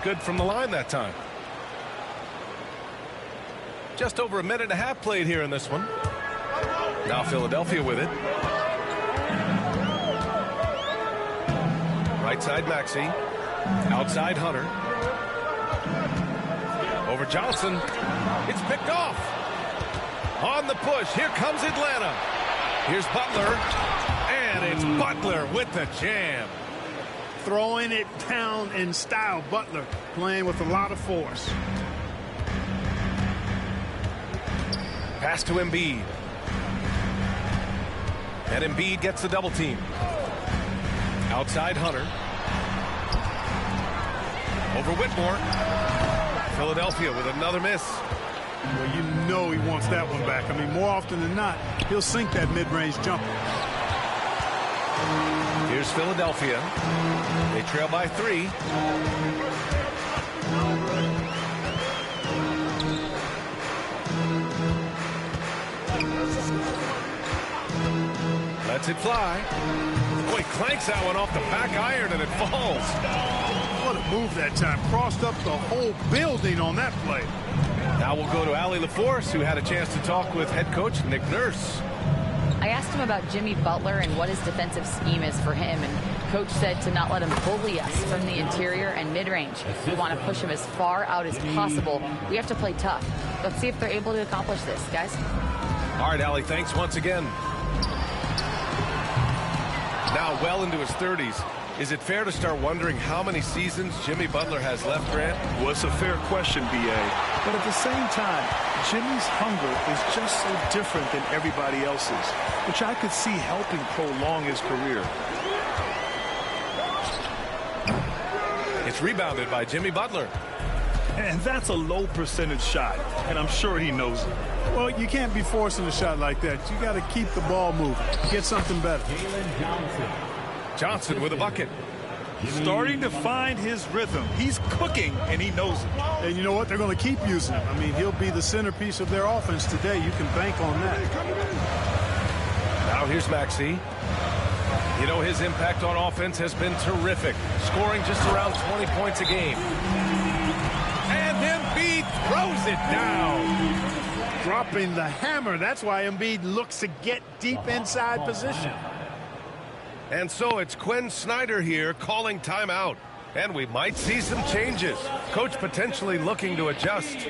good from the line that time. Just over a minute and a half played here in this one. Now Philadelphia with it. Right side Maxey. Outside Hunter. Over Johnson. It's picked off. On the push. Here comes Atlanta. Here's Butler. And it's Butler with the jam. Throwing it down in style. Butler playing with a lot of force. Pass to Embiid. And Embiid gets the double team. Outside Hunter. Over Whitmore. Philadelphia with another miss. Well, you know he wants that one back. I mean, more often than not, he'll sink that mid-range jumper. Here's Philadelphia. They trail by 3. Lets it fly. Boy, clanks that one off the back iron and it falls. What a move that time. Crossed up the whole building on that play. Now we'll go to Allie LaForce, who had a chance to talk with head coach Nick Nurse. I asked him about Jimmy Butler and what his defensive scheme is for him, and coach said to not let him bully us from the interior and mid-range. We want to push him as far out as possible. We have to play tough. Let's see if they're able to accomplish this, guys. All right, Allie, thanks once again. Now well into his 30s. Is it fair to start wondering how many seasons Jimmy Butler has left, Grant? Well, it's a fair question, B.A. But at the same time, Jimmy's hunger is just so different than everybody else's, which I could see helping prolong his career. It's rebounded by Jimmy Butler. And that's a low percentage shot, and I'm sure he knows it. Well, you can't be forcing a shot like that. You got to keep the ball moving. Get something better. Johnson with a bucket. Starting to find his rhythm. He's cooking, and he knows it. And you know what? They're going to keep using him. I mean, he'll be the centerpiece of their offense today. You can bank on that. Now here's Maxey. You know, his impact on offense has been terrific, scoring just around 20 points a game. And Embiid throws it down. Dropping the hammer. That's why Embiid looks to get deep inside position. And so it's Quinn Snyder here calling timeout. And we might see some changes. Coach potentially looking to adjust.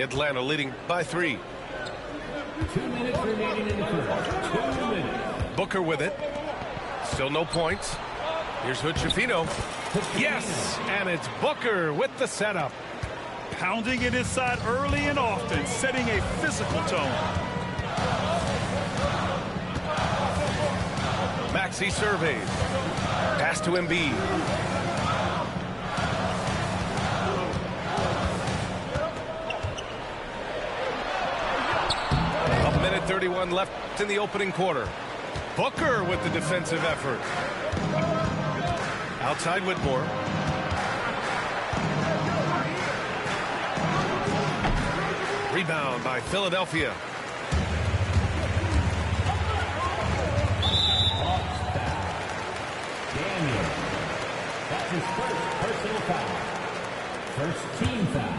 Atlanta leading by 3. 2 minutes remaining in the first. 2 minutes. Booker with it. Still no points. Here's Hood-Schifino. Yes, and it's Booker with the setup. Pounding it inside early and often, setting a physical tone. Maxey surveys. Pass to Embiid. A minute 31 left in the opening quarter. Booker with the defensive effort. Outside Whitmore. Rebound by Philadelphia. Daniel. That's his first personal foul. First team foul.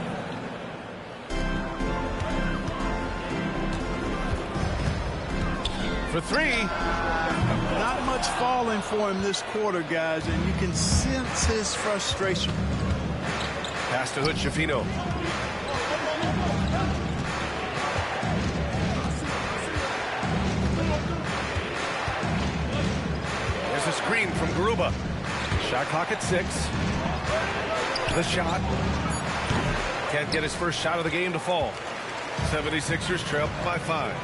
For 3. Not much falling for him this quarter, guys, and you can sense his frustration. Pass to Hood-Schifino. There's a screen from Garuba. Shot clock at 6. The shot. Can't get his first shot of the game to fall. 76ers trail by 5.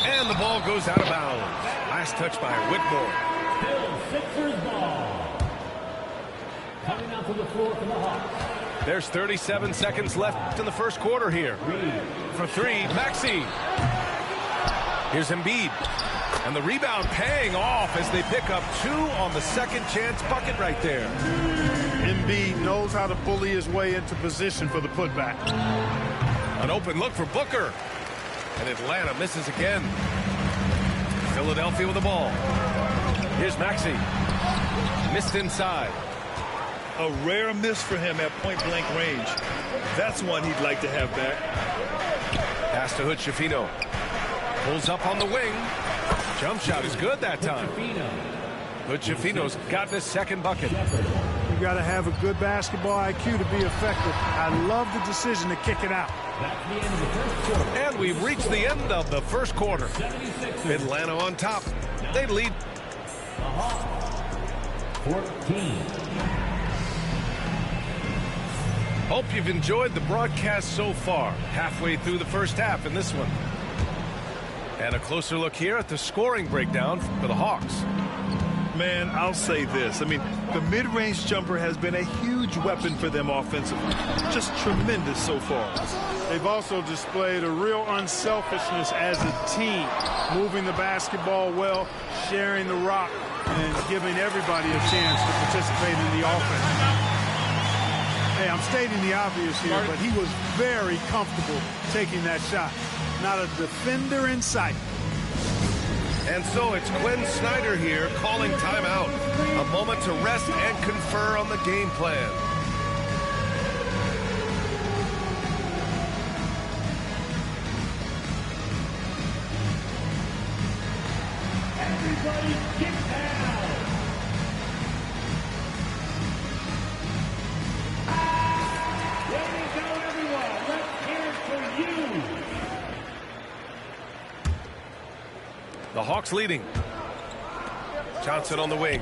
And the ball goes out of bounds. Last touch by Whitmore. Still Sixers ball. Coming out to the floor for the Hawks. There's 37 seconds left in the first quarter here. For 3, Maxey. Here's Embiid. And the rebound paying off as they pick up 2 on the second chance bucket right there. Embiid knows how to bully his way into position for the putback. An open look for Booker. And Atlanta misses again. Philadelphia with the ball. Here's Maxey. Missed inside. A rare miss for him at point-blank range. That's one he'd like to have back. Pass to Hood-Schifino. Pulls up on the wing. Jump shot is good that time. Hood-Schifino's got the second bucket. You got to have a good basketball IQ to be effective. I love the decision to kick it out. That's the end of the first quarter. And we've reached the end of the first quarter. 76ers. Atlanta on top. They lead. The Hawks. 14. Hope you've enjoyed the broadcast so far. Halfway through the first half in this one. And a closer look here at the scoring breakdown for the Hawks. Man, I'll say this. I mean, the mid-range jumper has been a huge weapon for them offensively. Just tremendous so far. They've also displayed a real unselfishness as a team, moving the basketball well, sharing the rock, and giving everybody a chance to participate in the offense. Hey, I'm stating the obvious here, but he was very comfortable taking that shot. Not a defender in sight. And so it's Quinn Snyder here calling timeout. A moment to rest and confer on the game plan. Everybody get down. Ladies and everyone, let's hear it for you. The Hawks leading. Johnson on the wing.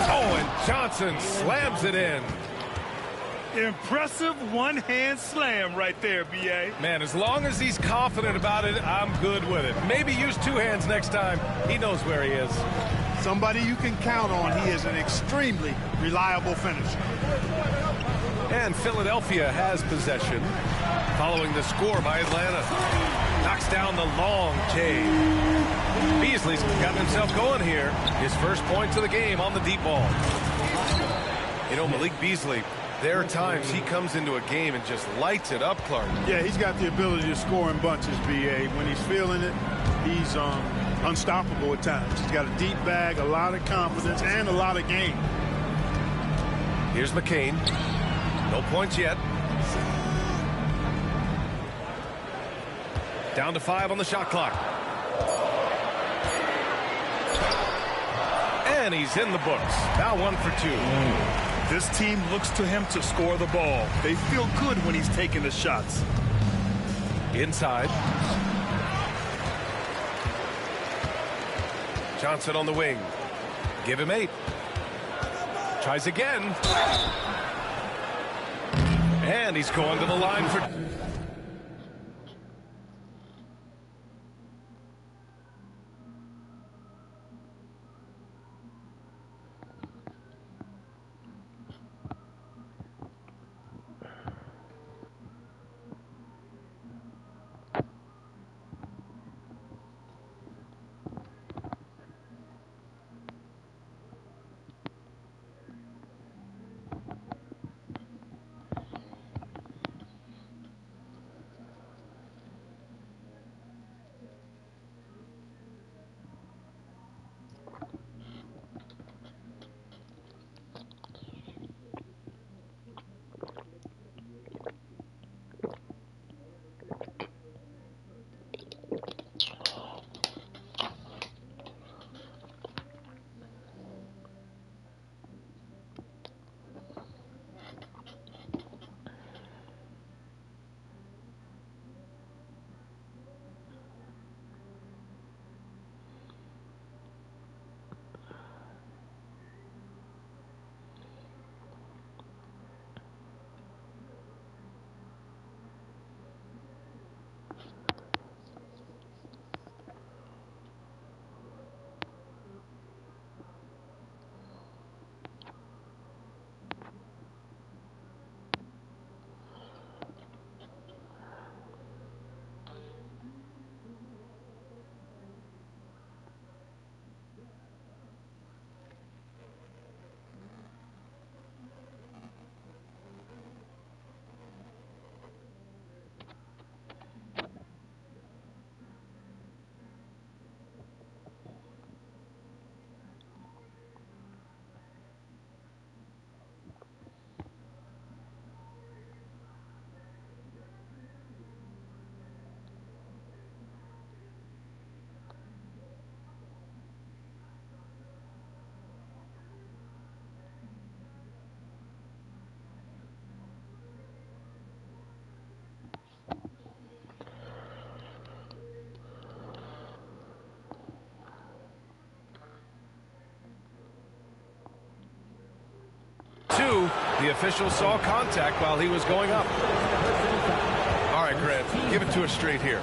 Oh, and Johnson slams it in. Impressive one-hand slam right there, B.A. Man, as long as he's confident about it, I'm good with it. Maybe use 2 hands next time. He knows where he is. Somebody you can count on. He is an extremely reliable finisher. And Philadelphia has possession following the score by Atlanta. Knocks down the long J. Beasley's gotten himself going here. His first points of the game on the deep ball. You know, Malik Beasley, there are times he comes into a game and just lights it up, Clark. Yeah, he's got the ability to score in bunches, B.A. When he's feeling it, he's unstoppable at times. He's got a deep bag, a lot of confidence, and a lot of game. Here's McCain. No points yet. Down to 5 on the shot clock. And he's in the books. Now 1 for 2. This team looks to him to score the ball. They feel good when he's taking the shots. Inside. Johnson on the wing. Give him 8. Tries again. And he's going to the line for... The official saw contact while he was going up. All right, Grant, give it to us straight here.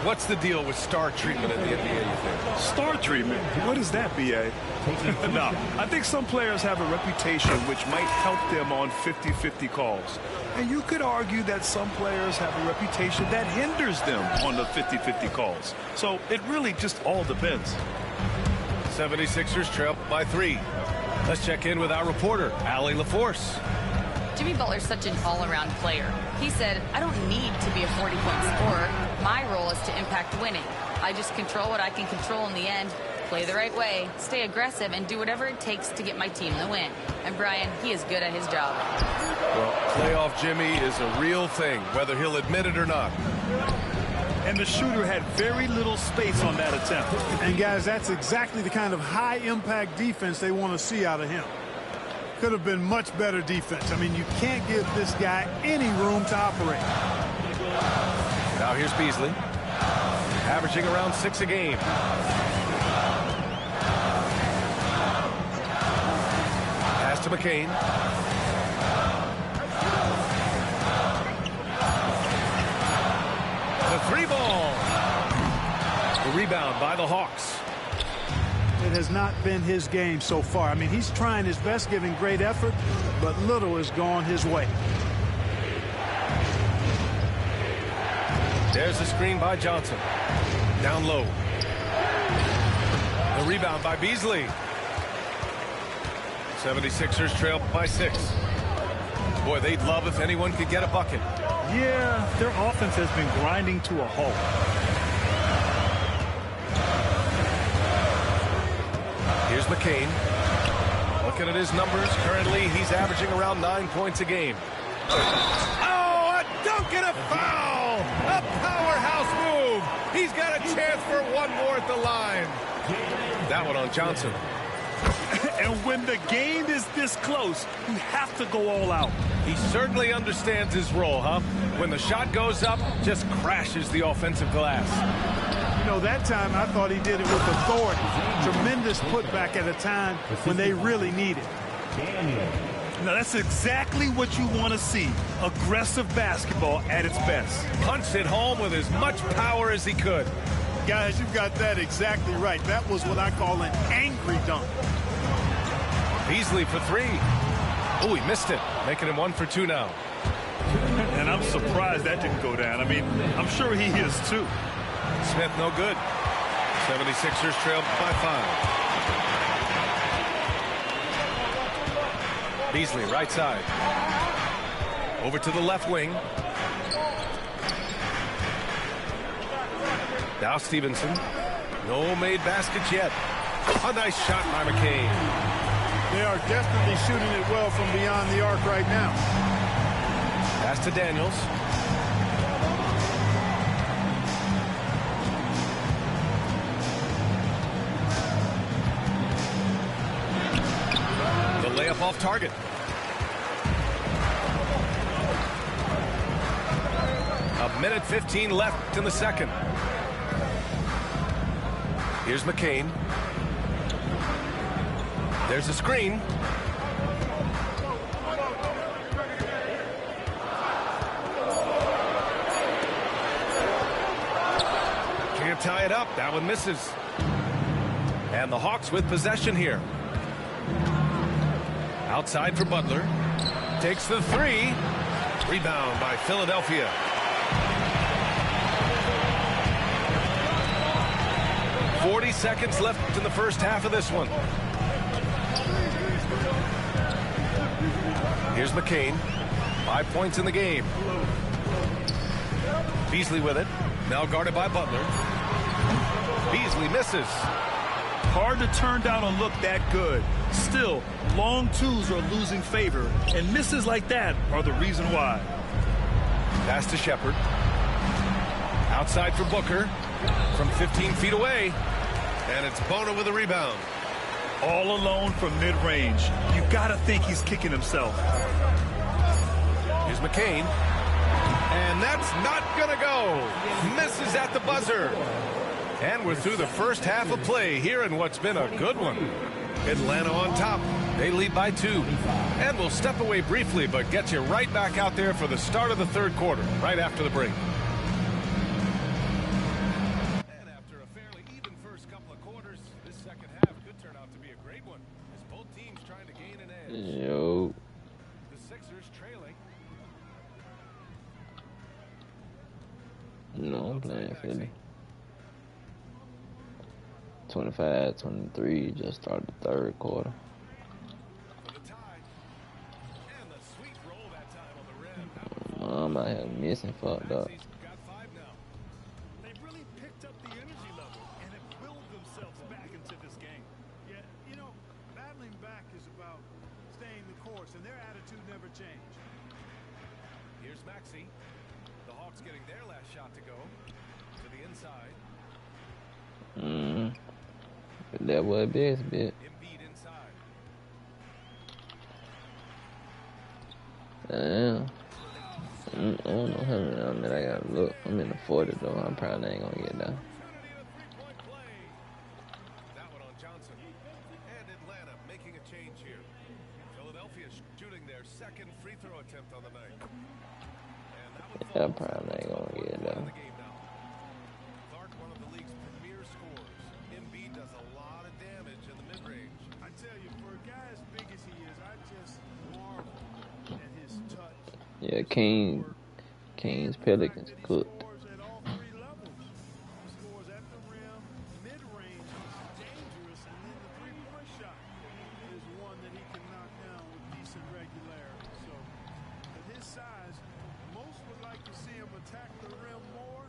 What's the deal with star treatment in the NBA, you think? Star treatment? What is that, B.A.? No, I think some players have a reputation which might help them on 50-50 calls. And you could argue that some players have a reputation that hinders them on the 50-50 calls. So it really just all depends. 76ers trail by 3. Let's check in with our reporter, Allie LaForce. Jimmy Butler's such an all-around player. He said, I don't need to be a 40-point scorer. My role is to impact winning. I just control what I can control in the end, play the right way, stay aggressive, and do whatever it takes to get my team the win. And Brian, he is good at his job. Well, playoff Jimmy is a real thing, whether he'll admit it or not. And the shooter had very little space on that attempt. And, guys, that's exactly the kind of high-impact defense they want to see out of him. Could have been much better defense. I mean, you can't give this guy any room to operate. Now here's Beasley, averaging around 6 a game. Pass to McCain. The 3 ball. The rebound by the Hawks. It has not been his game so far. I mean, he's trying his best, giving great effort, but little has gone his way. There's the screen by Johnson. Down low. The rebound by Beasley. 76ers trail by 6. Boy, they'd love if anyone could get a bucket. Yeah, their offense has been grinding to a halt. Here's McCain. Looking at his numbers, currently he's averaging around 9 points a game. Oh, a dunk and a foul! A powerhouse move! He's got a chance for one more at the line. That one on Johnson. And when the game is this close, you have to go all out. He certainly understands his role, huh? When the shot goes up, just crashes the offensive glass. You know, that time I thought he did it with authority. Tremendous putback at a time when they really need it. Now, that's exactly what you want to see. Aggressive basketball at its best. Punched it home with as much power as he could. Guys, you've got that exactly right. That was what I call an angry dunk. Beasley for 3. Oh, he missed it, making him 1 for 2 now. And I'm surprised that didn't go down. I mean, I'm sure he is too. Smith no good. 76ers trail by 5. Beasley right side. Over to the left wing. Now Stevenson. No made baskets yet. A nice shot by McCain. They are definitely shooting it well from beyond the arc right now. Pass to Daniels. The layup off target. A minute 15 left in the second. Here's McCain. There's a screen. Can't tie it up. That one misses. And the Hawks with possession here. Outside for Butler. Takes the 3. Rebound by Philadelphia. .40 seconds left in the first half of this one. Here's McCain. 5 points in the game. Beasley with it. Now guarded by Butler. Beasley misses. Hard to turn down a look that good. Still, long twos are losing favor, and misses like that are the reason why. Pass to Shepard. Outside for Booker. From 15 feet away. And it's Bona with a rebound. All alone from mid-range. You got to think he's kicking himself. Here's McCain. And that's not going to go. Misses at the buzzer. And we're through the first half of play here in what's been a good one. Atlanta on top. They lead by 2. And we'll step away briefly, but get you right back out there for the start of the third quarter, right after the break. And after a fairly even first couple of quarters, this second half could turn out to be a great one, as both teams trying to gain an edge. Yo. The Sixers trailing. No, I'm playing Philly. 25-23, just started the third quarter. For the tie. And the sweet roll that time on the rim. Mom, I have missing fucked up. He's got 5 now. They've really picked up the energy level and have willed themselves back into this game. Yeah, you know, battling back is about staying the course, and their attitude never changed. Here's Maxey. The Hawks getting their last shot to go. To the inside. That was best bit. Embiid inside. Damn. I don't know how many I gotta look. I'm in the 40 though. I probably ain't gonna get down. Three-point play. That one on Johnson. And Atlanta making a change here. Philadelphia shooting their second free throw attempt on the night. And that one I probably ain't gonna get down. Clark, one of the league's premier scorers. Embiid does a lot of damage in the mid-range. I tell you, for a guy as big as he is, I just marvel at his touch. Yeah, Kings Pelicans cooked. Scores at all 3 levels. He scores at the rim, mid-range, he's dangerous, and then the three-point shot is one that he can knock down with decent regularity. So, at his size, most would like to see him attack the rim more,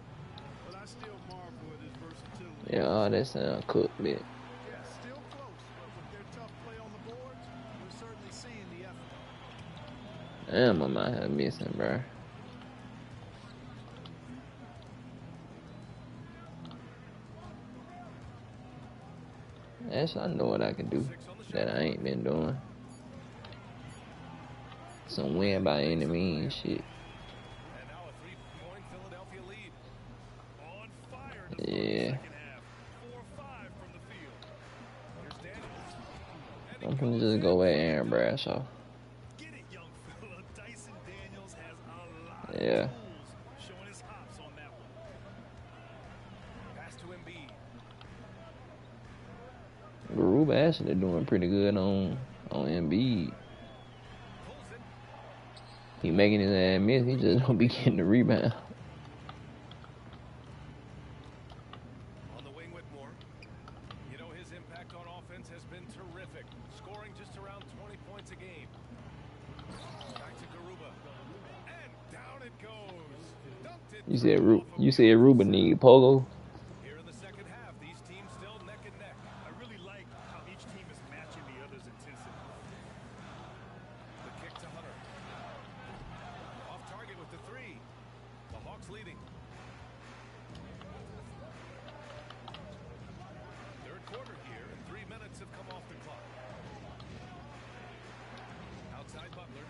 but I still marvel at his versatility. Yeah, all that sound cooked bit. Yeah, still close, but with their tough play on the boards, we're certainly seeing the effort. Damn, I might have missing, bro. Actually, I know what I can do that I ain't been doing. Some win by any means shit. And now a 3-point Philadelphia lead. On fire to Yeah. the second half. 4-5 from the field. Here's Daniels. I'm gonna just go with Aaron Bradshaw. Get it, young fella. Dyson Daniels has a lot of Yeah. tools, showing his hops on that one. Pass to Embiid. Garuba actually doing pretty good on Embiid. Pulls it. He making his ass miss. He just don't be getting the rebound. On the wing, Whitmore. You know, his impact on offense has been terrific. Scoring just around 20 points a game. Back to Garuba. And down it goes. Dumped it You said Ruba need Pogo. Here in the second half, these teams still neck and neck. I really like how each team is matching the other's intensity. The kick to Hunter. Off target with the 3. The Hawks leading. Third quarter here, and 3 minutes have come off the clock. Outside Butler.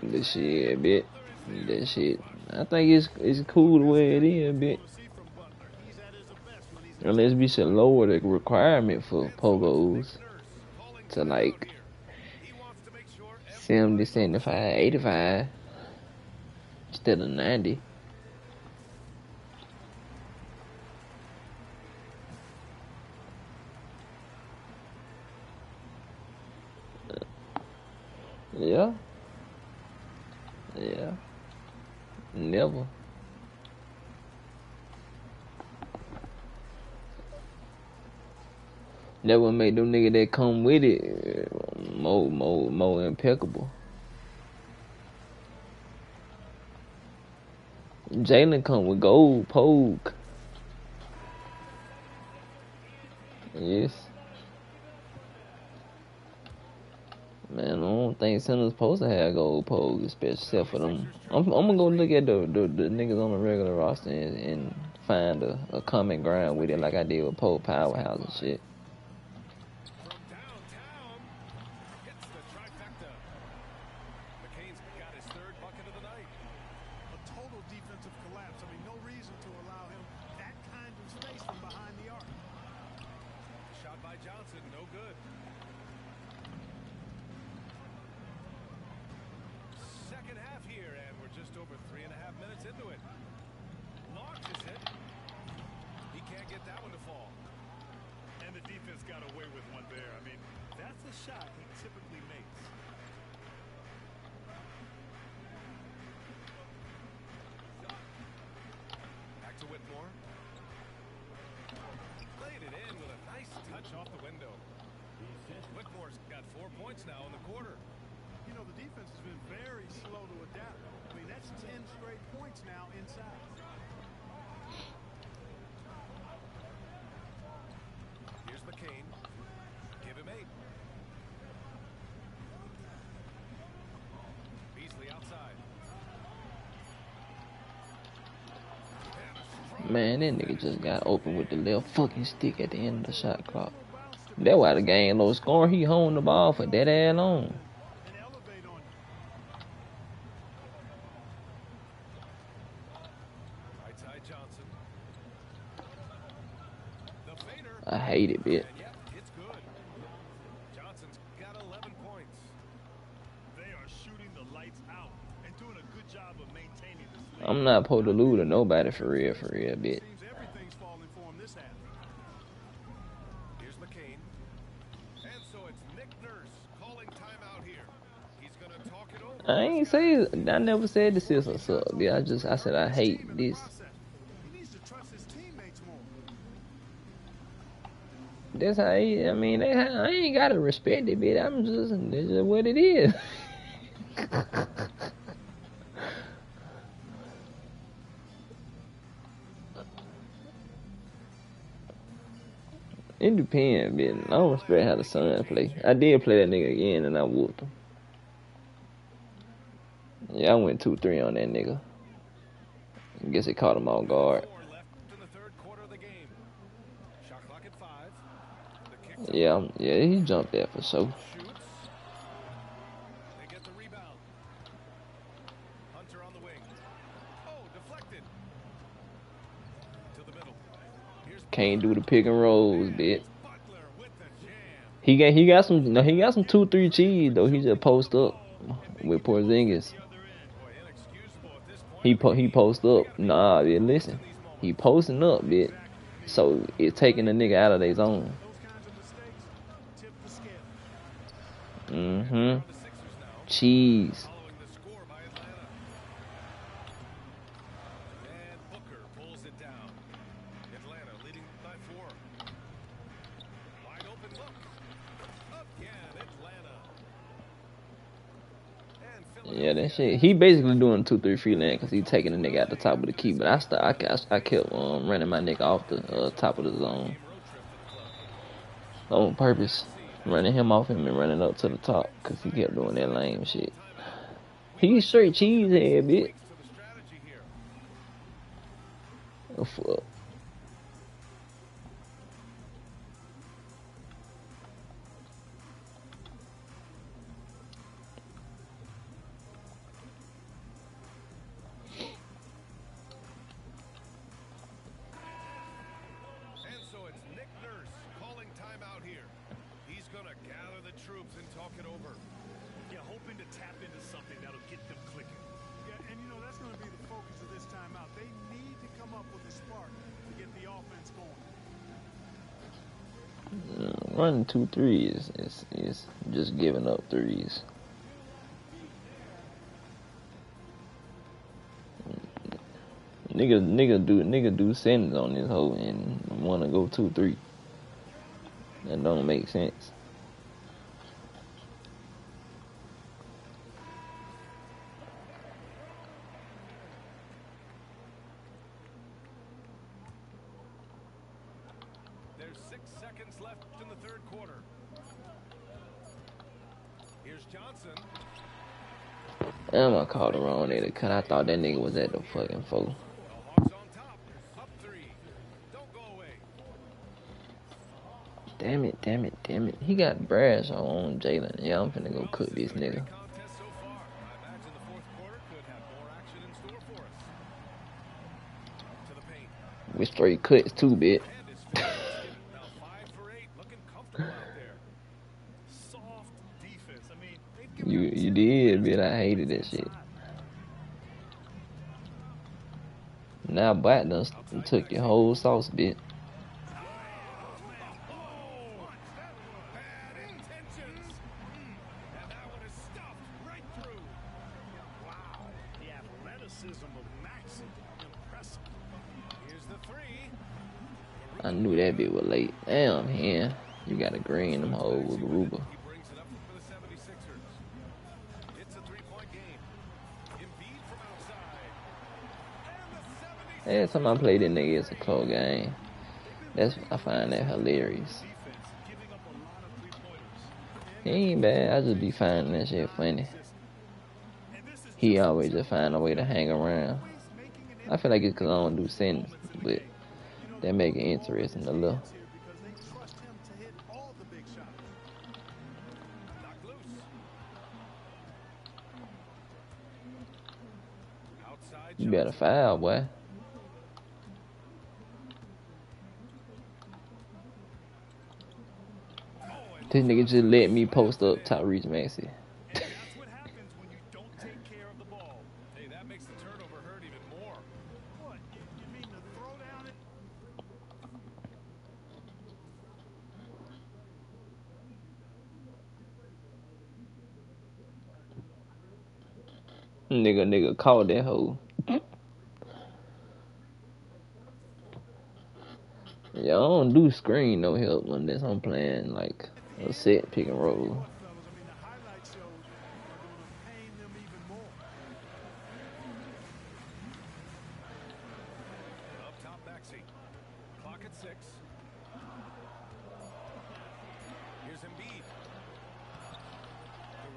This shit, bit. That shit. I think it's cool the way it is, bit. Unless we should lower the requirement for Pogos to like 70, 75, 85 instead of 90. Yeah. Yeah. Never. That would make them niggas that come with it more impeccable. Jalen come with gold poke. Yes. Man, I don't think center's supposed to have gold poke, especially for them. I'm gonna go look at the niggas on the regular roster and find a common ground with it, like I did with Pope Powerhouse and shit. From downtown, hits the trifecta. McCain's got his 3rd bucket of the night. A total defensive collapse. I mean, no reason to allow him that kind of space from behind the arc. Shot by Johnson. over 3.5 minutes into it. Launches it. He can't get that one to fall. And the defense got away with one there. I mean, that's a shot he typically makes. Back to Whitmore. Played it in with a nice touch off the window. Whitmore's got 4 points now in the quarter. You know, the defense has been very slow to adapt. I mean, that's 10 straight points now inside. Here's McCain. Give him 8. Beasley outside. Man, that nigga just got open with the left fucking stick at the end of the shot clock. That's why the game low scoring. He holding the ball for that ass long. And elevate on you. Right side Johnson. The fader. I hate it, bitch. And yep, it's good. Johnson's got 11 points. They are shooting the lights out and doing a good job of maintaining this lead. I'm not supposed to lose to nobody for real, bitch. Seems everything's falling for him this half. Here's McCain. And so it's Nick Nurse calling timeout here. He's going to talk it over. I ain't say, I never said this is a sub, bitch. I said I hate this. He needs to trust his teammates more. That's how I mean, I ain't gotta respect it, bitch. This is what it is. It depends, bitch. I don't respect how the Suns play. I did play that nigga again and I whooped him. Yeah, I went 2-3 on that nigga. I guess it caught him off guard. 4 left in the third quarter of the game. Shot clock at 5. The kick Yeah, he jumped there for sure. shoots. They get the rebound. Hunter on the wing. Oh, deflected. To the middle. Here's Can't do the pick and rolls, bitch. Butler with the jam. He got some 2-3 cheese though. He just post up with Porzingis. Boy, inexcusable at this point. He post up. Nah, bitch, listen. He posting up, bitch. So it's taking the nigga out of their zone. Those kinds of mistakes tip the scale. Mm-hmm. The Sixers now. Cheese. Following the score by Atlanta. And Booker pulls it down. Atlanta leading by 4. Wide open look. Again, Atlanta. And Yeah, that shit. He basically doing 2-3 freelance because he taking the nigga at the top of the key. But I kept running my nigga off the top of the zone on purpose, running him off him and running up to the top because he kept doing that lame shit. He straight cheesehead, bitch. to the strategy here. Oh, fuck. And so it's Nick Nurse calling timeout here. He's going to gather the troops and talk it over. Yeah, hoping to tap into something that'll get them clicking. Yeah, and you know, that's going to be the focus of this timeout. They need to come up with a spark to get the offense going. Running 2-3 is just giving up threes. Nigga do sentence on this hoe and wanna go 2-3. That don't make sense. There's 6 seconds left in the third quarter. Here's Johnson. Damn, I called the wrong nigga because I thought that nigga was at the fucking 4. The Hawks on top. Up 3. Don't go away. Damn it. He got brass on Jalen. Yeah, I'm finna go cook this nigga. Contest so far. I imagine the fourth quarter could have more action in store for us. To the paint. With straight cuts too, bitch. And it's now 5 for 8. Looking comfortable out there. Soft defense. I mean, they've given You did, bitch. I hated that shit. Now Black done took your whole sauce bit. I knew that bit was late. Damn, man. You got a green them hole with Garuba. Every time I play this nigga, it's a close game. I find that hilarious. He ain't bad. I just be finding that shit funny. He always just find a way to hang around. I feel like it's because I don't do sentence, but that make it interesting a little. You better foul, boy. This nigga just let me post up Tyrese Maxey. Nigga called that hoe. Yeah, I don't do screen no help unless I'm playing like a set pick and roll. Up top, Maxey. Clock at 6. Here's Embiid.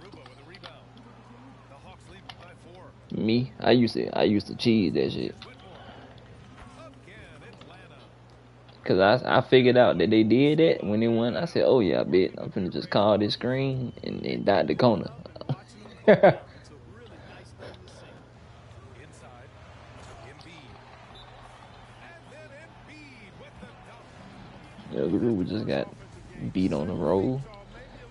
Garuba with a rebound. The Hawks lead by 4. Me, I used to cheese that shit. Cause I figured out that they did that when they won. I said, oh yeah, I bet I'm finna just call this screen and dot the corner. Yeah, Garuba just got beat on the roll.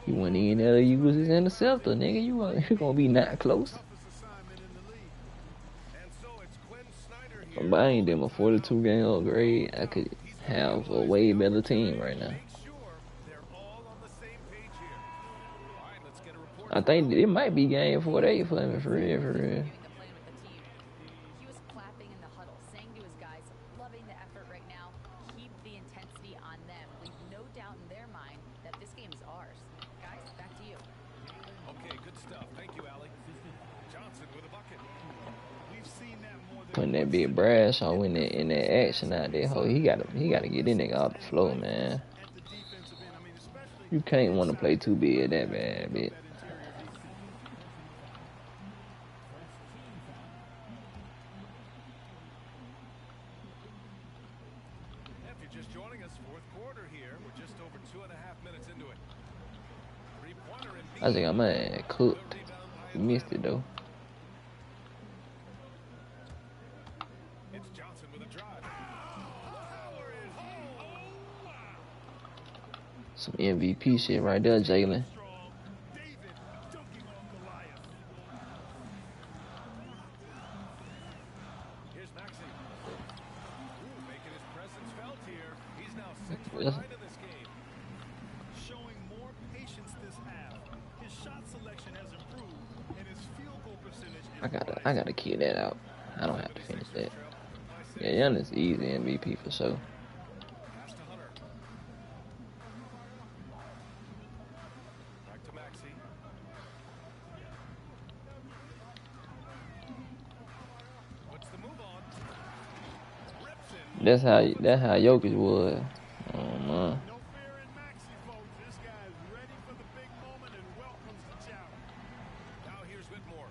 He went in there, he was his interceptor, nigga. You gonna be not close. But I ain't them a 42 game upgrade. I could have a way better team right now. I think it might be game 48 for him, for real, for real. He was clapping in the huddle, saying to his guys, loving the effort right now, keep the intensity on them. Leave no doubt in their mind that this game is ours. Guys, back to you. Okay, good stuff. Thank you, Allie. Johnson with a bucket. We've seen that more than Putting that big Bradshaw in that action out there, ho, he gotta get this nigga off the floor, man. You can't want to play too big that bad, bitch. If you're just joining us, fourth quarter here. We're just over 2.5 minutes into it. Three-pointer and I think I might have cooked. Missed it though. it's Johnson with a drive. Some MVP shit right there, Jalen. Here's Maxey. Making his presence felt here. He's now 6 for 9 in this game. Showing more patience this half. His shot selection has improved, and his field goal percentage is I gotta key that out. I don't have to finish that. Yeah, Giannis easy MVP for sure. Pass to Hunter. Back to Maxey. What's the move on? Rips it. That's how Jokic was. Oh man. no fear in Maxey, folks. This guy is ready for the big moment and welcomes the challenge. Now here's Whitmore.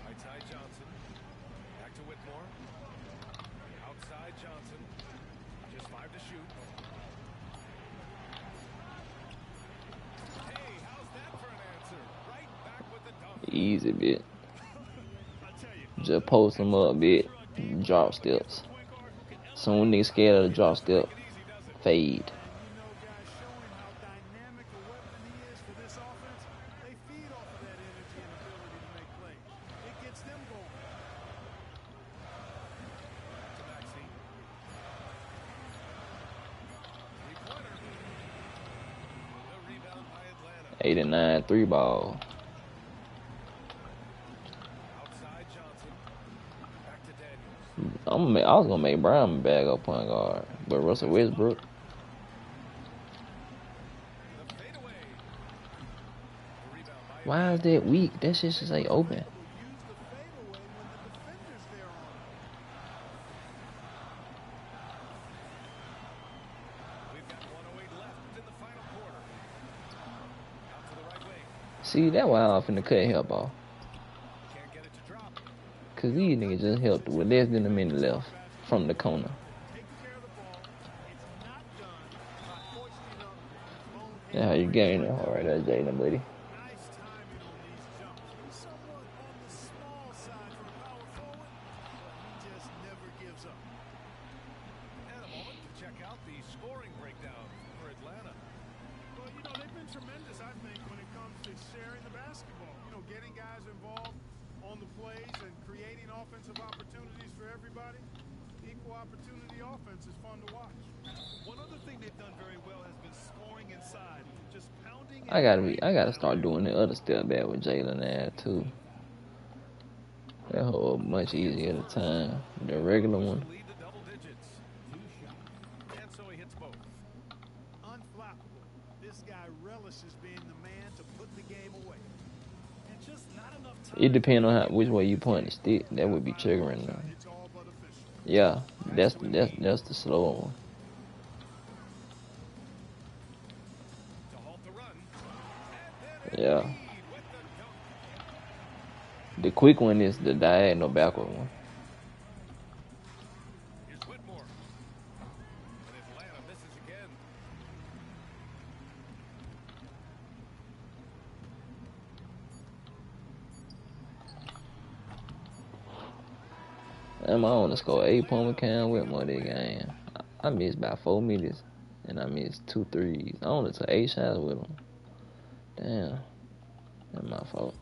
Right-side Johnson. Back to Whitmore. Outside Johnson. Just 5 to shoot. Hey, how's that for an answer? Right back with the dunk. Easy bit. Just post them up a bit. Drop steps. Soon niggas scared of the drop step. Fade. Guys showing how dynamic a weapon he is for this offense. They feed off of that energy and ability to make plays. It gets them 89 3 ball. Outside Johnson. Back to Daniels. I was gonna make Brown bag up point guard, but Russell Westbrook. The fadeaway. The rebound by Why is that weak? That shit should say open. Use the fadeaway when the defender's there on him. We've got 1:08 left in the final quarter. Out to the right wing. See, that's why I'm finna cut help off. Can't get it to drop. Cause these niggas just helped with less than a minute left from the corner. Taking care of the ball. It's not done by hoisting up his own hand. That's how you get in there. All right, that's Jalen, buddy. Nice timing on these jumps. He's somewhat on the small side for a power forward, but he just never gives up. And a moment to check out the scoring breakdown for Atlanta. Well, they've been tremendous, I think, when it comes to sharing the basketball. Getting guys involved on the plays and creating offensive opportunities for everybody. Equal opportunity offense is fun to watch. One other thing they've done very well has been scoring inside, just pounding. I gotta start doing the other step back with Jalen there too. That whole much easier at the time. The regular one. Lead the double digits. And so he hits both. Unflappable. This guy relishes being the man to put the game away. And just not enough time. It depends on which way you point the stick. That would be triggering them. It's all but official. Yeah, that's the slower one. To halt the run. And then Yeah. lead with the dunk. The quick one is the diagonal backward one. Here's Whitmore. And Atlanta misses again. I'm on to score 8 points with Cam Whitmore this game. I missed about 4 meters, and I missed 2 threes. I only took 8 shots with him. Damn, that's my fault.